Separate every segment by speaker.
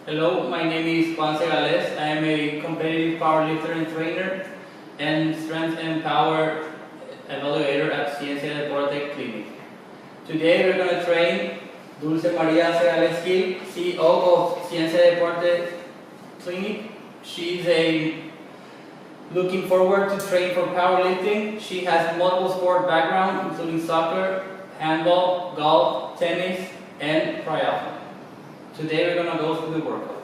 Speaker 1: Hello, my name is Juan Segales. I am a competitive powerlifter and trainer and strength and power evaluator at Ciencia Deporte Clinic. Today we're going to train Dulce Maria Segales Gil, CEO of Ciencia Deporte Clinic. She's looking forward to train for powerlifting. She has multiple sport background, including soccer, handball, golf, tennis, and triathlon. Today we're going to go through the workout.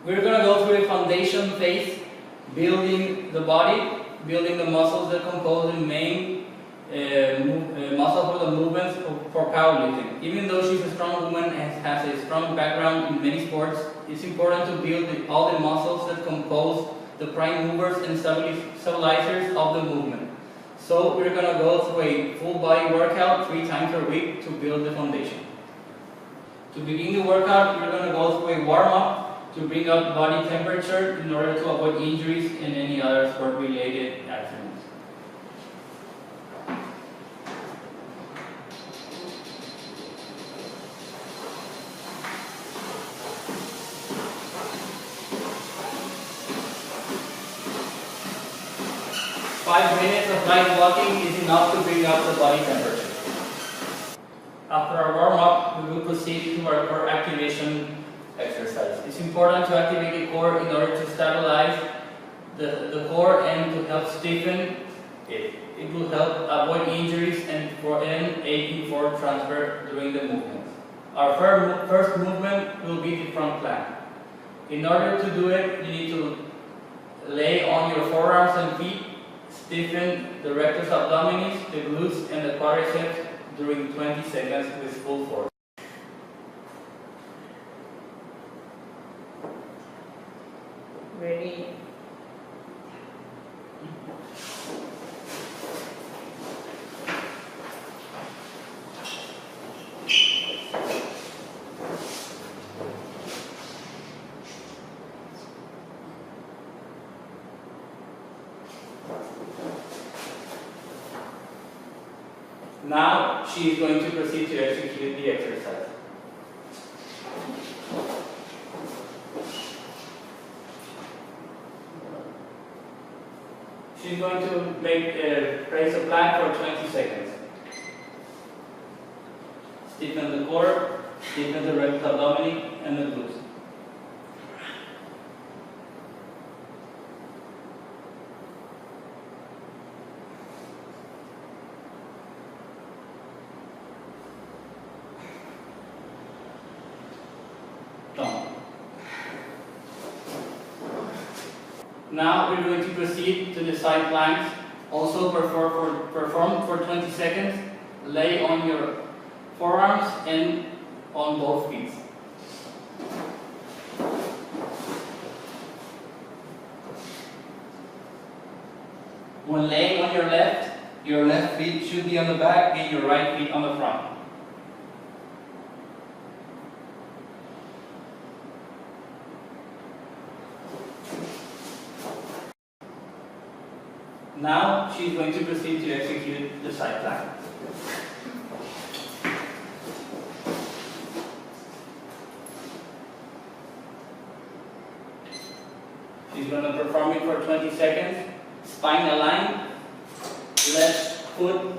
Speaker 1: We're going to go through a foundation phase, building the body, building the muscles that compose the main muscle for the movements for powerlifting. Even though she's a strong woman and has a strong background in many sports, it's important to build all the muscles that compose the prime movers and stabilizers of the movement. So we're going to go through a full body workout 3 times per week to build the foundation. To begin the workout, we're going to go through a warm-up to bring up body temperature in order to avoid injuries and any other sport-related accidents. Five minutes of light walking is enough to bring up the body temperature. After our warm-up, we will proceed to our core activation exercise. It's important to activate the core in order to stabilize the core and to help stiffen it. It will help avoid injuries and aid for transfer during the movement. Our first movement will be the front plank. In order to do it, you need to lay on your forearms and feet, stiffen the rectus abdominis, the glutes, and the quadriceps during 20 seconds with full force.
Speaker 2: Ready?
Speaker 1: Now she is going to proceed to execute the exercise. She's going to raise a plank for 20 seconds. Stiffen the core, stiffen the rectus abdominis and the glutes. Now we're going to proceed to the side planks. Also perform for 20 seconds. Lay on your forearms and on both feet. When laying on your left feet should be on the back and your right feet on the front. Now she's going to proceed to execute the side plank. She's going to perform it for 20 seconds. Spine aligned, left foot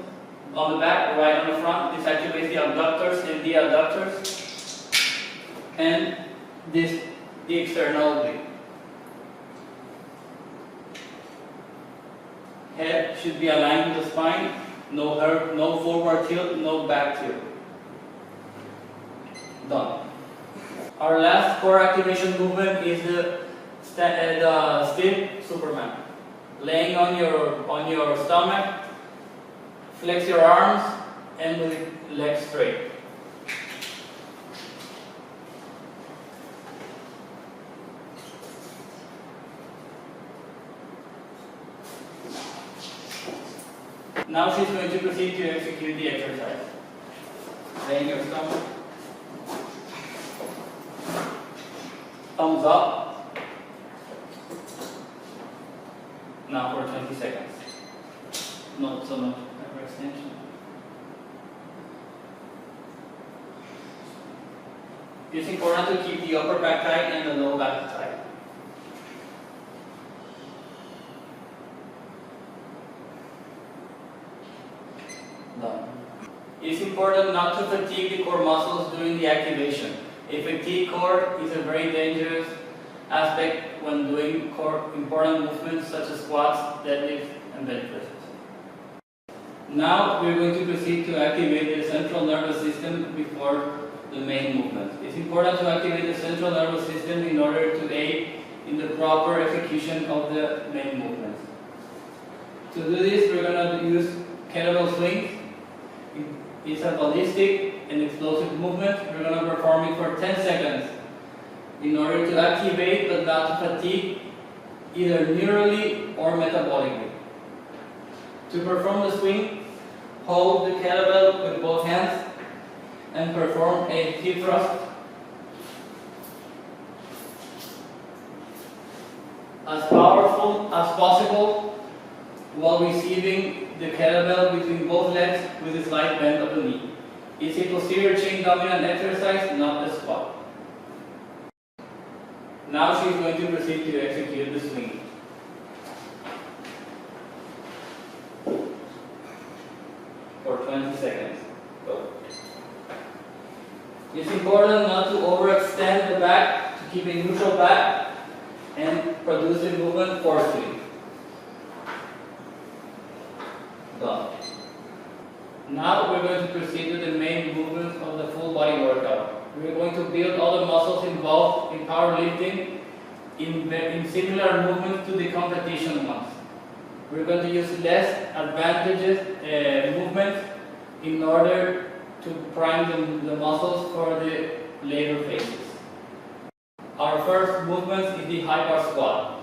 Speaker 1: on the back, right on the front. This activates the abductors and the adductors, and the external oblique. Head should be aligned with the spine, no forward tilt, no back tilt. Done. Our last core activation movement is the stiff Superman. Laying on your stomach, flex your arms, and with legs straight. Now she's going to proceed to execute the exercise. Laying your stomach. Thumbs up. Now for 20 seconds. Not so much extension. It's important to keep the upper back tight and the lower back tight. Done. It's important not to fatigue the core muscles during the activation. A fatigued core is a very dangerous aspect when doing core important movements such as squats, deadlifts, and bench presses. Now we're going to proceed to activate the central nervous system before the main movement. It's important to activate the central nervous system in order to aid in the proper execution of the main movement. To do this, we're going to use kettlebell swings. It's a ballistic and explosive movement. We're going to perform it for 10 seconds in order to activate but not to fatigue either neurally or metabolically. To perform the swing, hold the kettlebell with both hands and perform a hip thrust as powerful as possible while receiving the kettlebell between both legs with a slight bend of the knee. It's a posterior chain dominant exercise, not a squat. Now she's going to proceed to execute the swing. For 20 seconds. Go. It's important not to overextend the back, to keep a neutral back and produce a movement forcefully. Done. Now we're going to proceed with the main movements of the full body workout. We're going to build all the muscles involved in powerlifting in similar movements to the competition ones. We're going to use less advantageous movements in order to prime the muscles for the later phases. Our first movement is the high bar squat.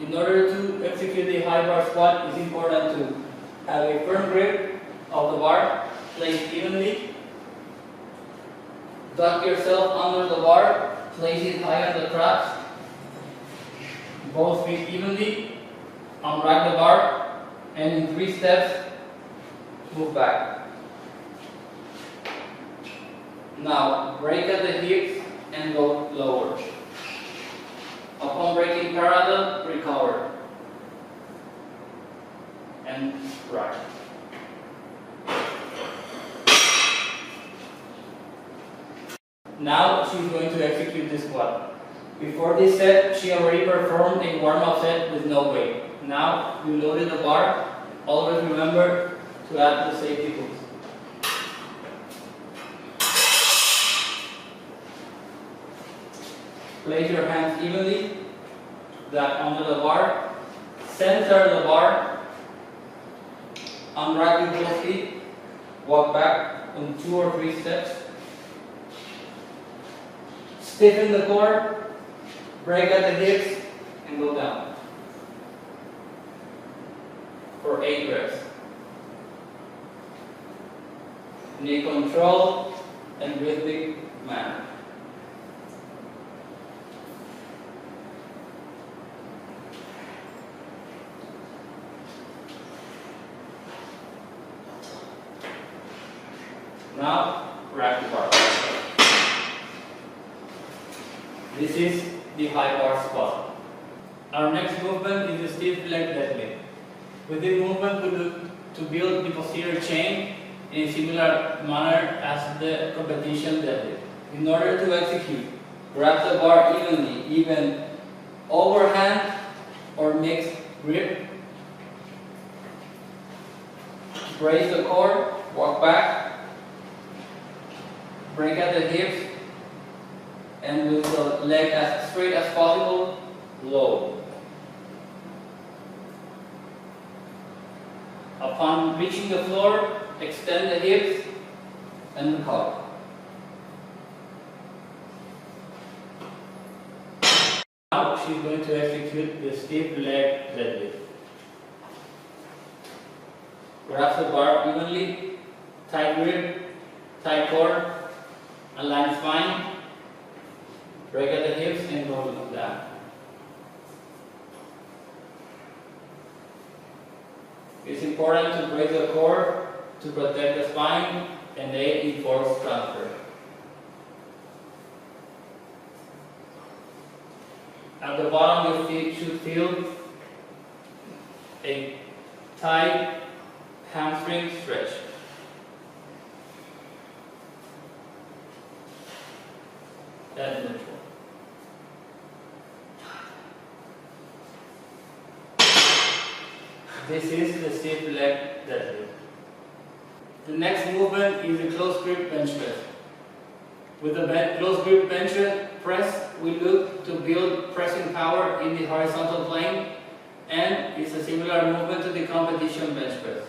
Speaker 1: In order to execute the high bar squat, it's important to have a firm grip of the bar, placed evenly. Duck yourself under the bar, place it high on the traps. Both feet evenly. Unrack the bar, and in 3 steps, move back. Now, break at the hips and go lower. Upon breaking parallel, recover. And right. Now she's going to execute the squat. Before this set, she already performed a warm-up set with no weight. Now you loaded the bar. Always remember to add the safety hooks. Place your hands evenly, that under the bar. Center the bar. Unwrap your both feet. Walk back on 2 or 3 steps. Stiffen the core. Break at the hips and go down for 8 reps. In a controlled and rhythmic manner. Now, rack the bar. This is the high bar squat. Our next movement is the stiff leg deadlift. With this movement, we look to build the posterior chain in a similar manner as the competition deadlift. In order to execute, grab the bar evenly, even overhand or mixed grip. Brace the core, walk back, break at the hips, and with the leg as straight as possible, low. Upon reaching the floor, extend the hips and recover. Now she's going to execute the stiff leg deadlift. Grab the bar evenly, tight grip, tight core, align spine. Break at the hips and go down. It's important to break the core to protect the spine and aid in force transfer. At the bottom, you should feel a tight hamstring stretch. That's neutral. This is the stiff leg deadlift. The next movement is a close grip bench press. With the close grip bench press, we look to build pressing power in the horizontal plane, and it's a similar movement to the competition bench press.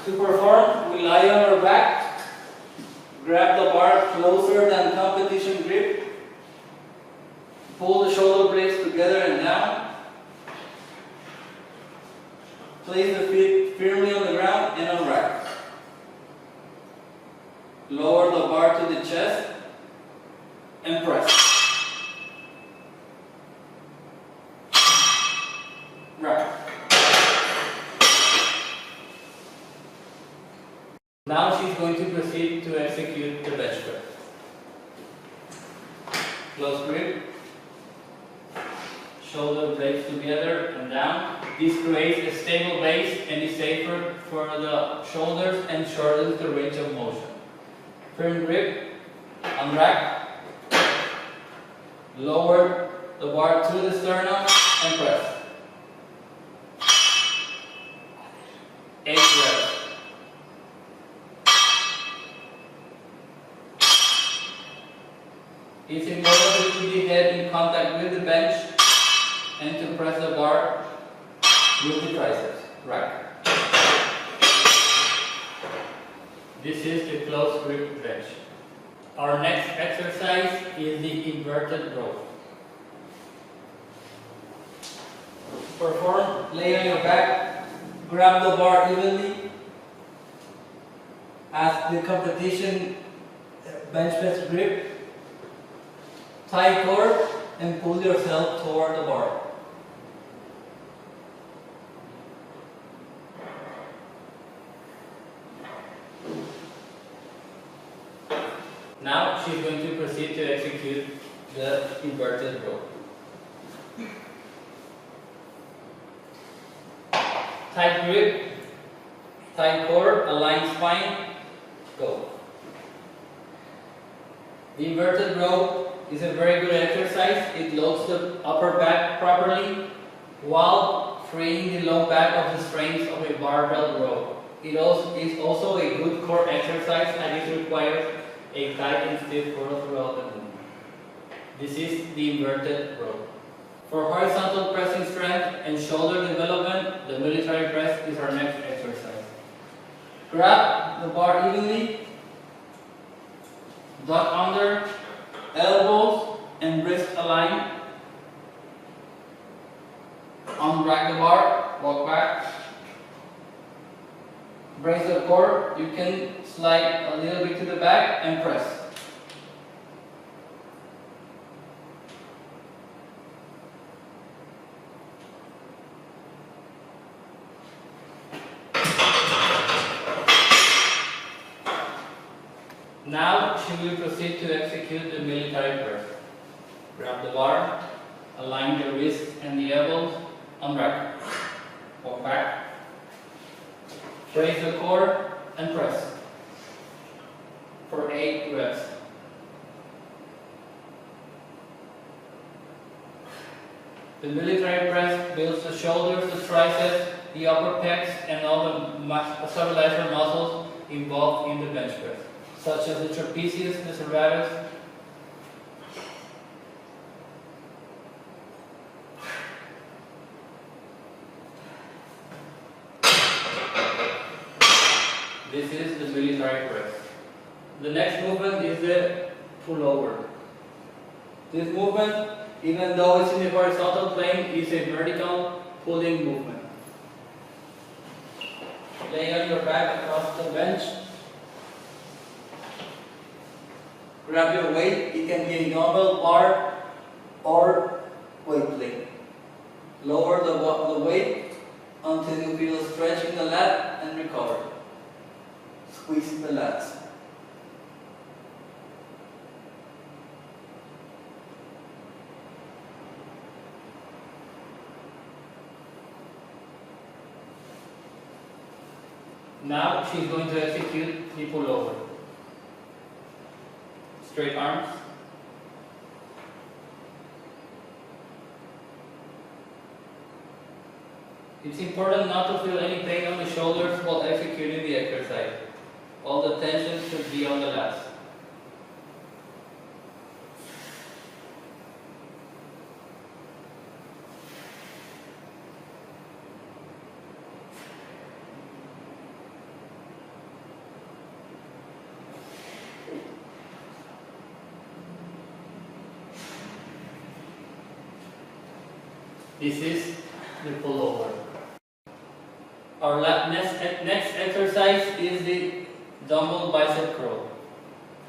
Speaker 1: To perform, we lie on our back, grab the bar closer than competition grip, pull the shoulder blades together and down, place the feet firmly on the ground and unrack. Lower the bar to the chest and press. Rack. Now she's going to proceed to execute the bench press. Close grip. Shoulder blades together and down. This creates a stable base and is safer for the shoulders and shortens the range of motion. Firm grip, unrack, lower the bar to the sternum and press. 8 reps. It's important to keep the head in contact with the bench and to press the bar with the triceps. Rack. This is the close grip bench. Our next exercise is the inverted row. Perform, lay on your back, grab the bar evenly as the competition bench press grip, tie core and pull yourself toward the bar. Now she's going to proceed to execute the inverted row. Tight grip, tight core, aligned spine, go. The inverted row is a very good exercise. It loads the upper back properly while freeing the low back of the strength of a barbell row. It is also a good core exercise and it requires a tight and stiff core throughout the movement. This is the inverted row. For horizontal pressing strength and shoulder development, the military press is our next exercise. Grab the bar evenly, duck under, elbows and wrist aligned. Unrack the bar, walk back. Brace the core, you can slide a little bit to the back and press. Now she will proceed to execute the military press. Grab the bar, align the wrists and the elbows, unrack, walk back, brace the core and press for 8 reps. The military press builds the shoulders, the triceps, the upper pecs and all the stabilizer muscles involved in the bench press, such as the trapezius, the serratus, this is the military press. The next movement is the pullover. This movement, even though it's in the horizontal plane, is a vertical pulling movement. Lay on your back across the bench. Grab your weight. It can be a dumbbell bar or weight plate. Lower the weight until you feel a stretch in the lat and recover. Squeeze the lats. Now she's going to execute the pullover. Straight arms. It's important not to feel any pain on the shoulders while executing the exercise. All the tension should be on the lats. This is the pullover. Our next exercise is the dumbbell bicep curl.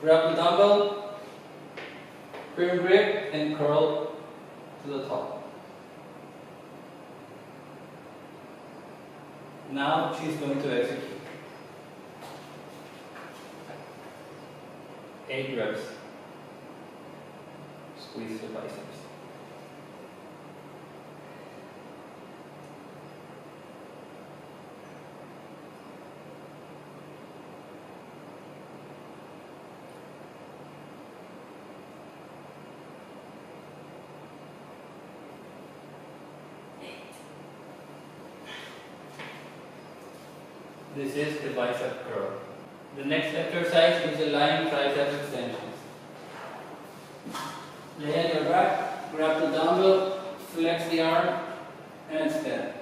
Speaker 1: Grab the dumbbell, firm grip, and curl to the top. Now she's going to execute 8 reps. Squeeze the biceps. This is the bicep curl. The next exercise is the lying tricep extensions. Lay on your back, grab the dumbbell, flex the arm, and extend.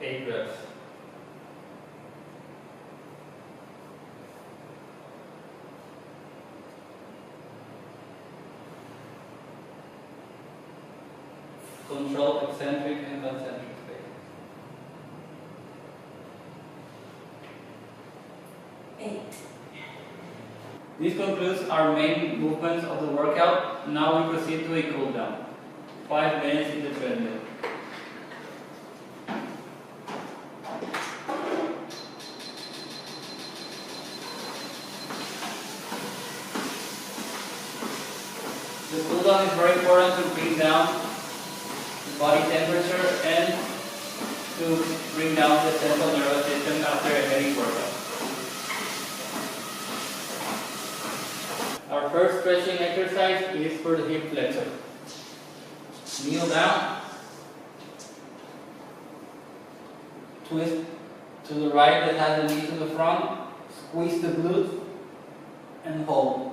Speaker 1: Eight reps. Control eccentric and concentric space.
Speaker 2: 8.
Speaker 1: This concludes our main movements of the workout. Now we proceed to a cool down. 5 minutes in the treadmill. The cool down is very important to bring down the body temperature and to bring down the central nervous system after a heavy workout. Our first stretching exercise is for the hip flexor. Kneel down, twist to the right that has the knee to the front, squeeze the glutes and hold.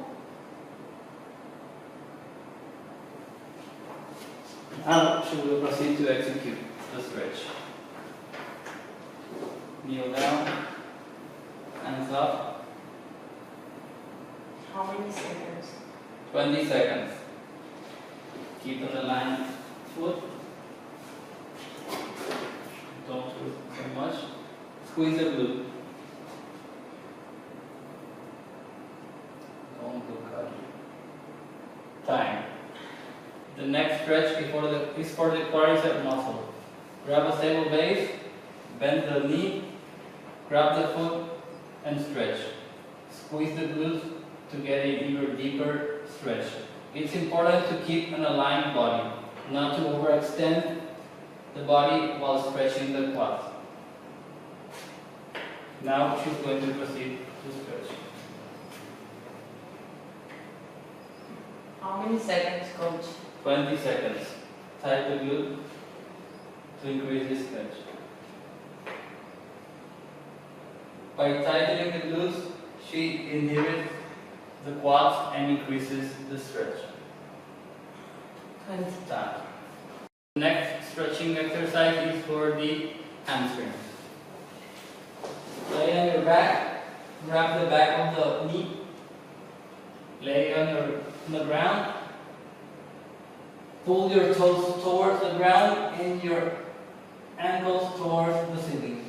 Speaker 1: Now she will proceed to execute the stretch. Kneel down, hands up.
Speaker 2: How many seconds?
Speaker 1: 20 seconds. Keep on the line foot. Don't twist so much. Squeeze the glute. Don't look at it. Time. The next stretch is for the quadricep muscle. Grab a stable base, bend the knee, grab the foot, and stretch. Squeeze the glutes to get an even deeper stretch. It's important to keep an aligned body, not to overextend the body while stretching the quads. Now she's going to proceed to stretch.
Speaker 2: How many seconds, coach?
Speaker 1: 20 seconds. Tight the glute to increase the stretch. By tightening the glutes, she inhibits the quads and increases the stretch.
Speaker 2: 20
Speaker 1: Time. The next stretching exercise is for the hamstrings. Lay on your back, grab the back of the knee, lay on the ground, pull your toes towards the ground and your ankles towards the ceiling.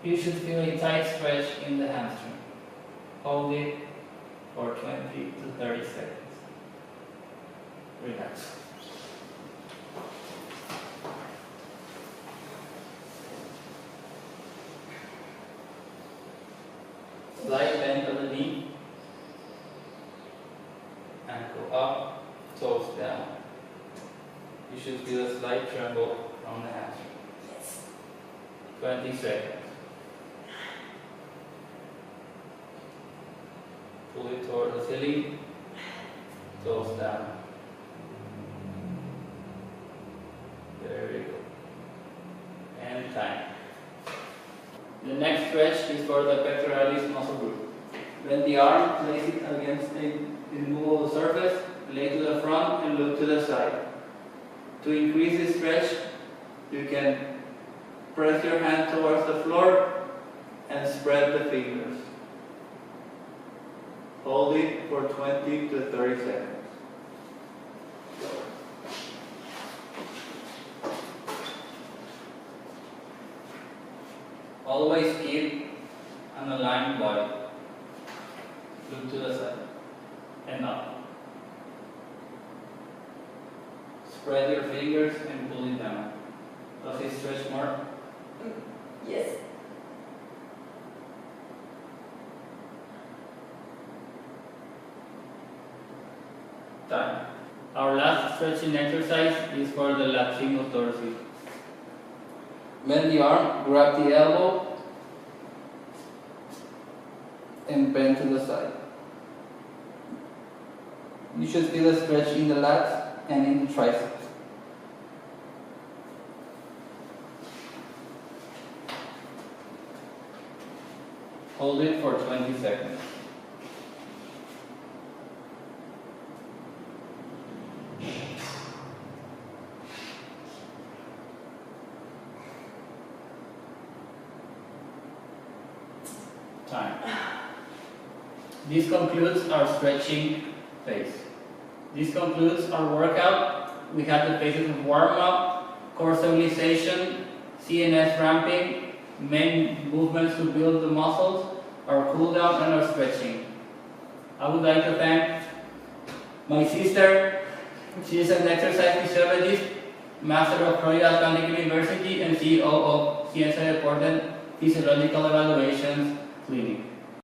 Speaker 1: You should feel a tight stretch in the hamstring. Hold it for 20 to 30 seconds. Relax. Slight bend of the knee. And go up, toes down. You should feel a slight tremble from the hamstring.
Speaker 2: Yes.
Speaker 1: 20 seconds. Pull it toward the ceiling, toes down. There we go. And time. The next stretch is for the pectoralis muscle group. Bend the arm, place it against a immovable surface, lay to the front and look to the side. To increase the stretch, you can press your hand towards the floor and spread the fingers. Hold it for 20 to 30 seconds. Always keep an aligned body. Look to the side and up. Spread your fingers and pull it down. Does it stretch more?
Speaker 2: Yes.
Speaker 1: Time. Our last stretching exercise is for the latissimus dorsi. Bend the arm, grab the elbow, and bend to the side. You should feel a stretch in the lats and in the triceps. Hold it for 20 seconds. Time. This concludes our stretching phase. This concludes our workout. We had the phases of warm-up, core stabilization, CNS ramping, main movements to build the muscles, our cool-down, and our stretching. I would like to thank my sister. She is an exercise physiologist, Master of Florida Atlantic University, and CEO of Ciencia Deporte Physiological Evaluations Clinic.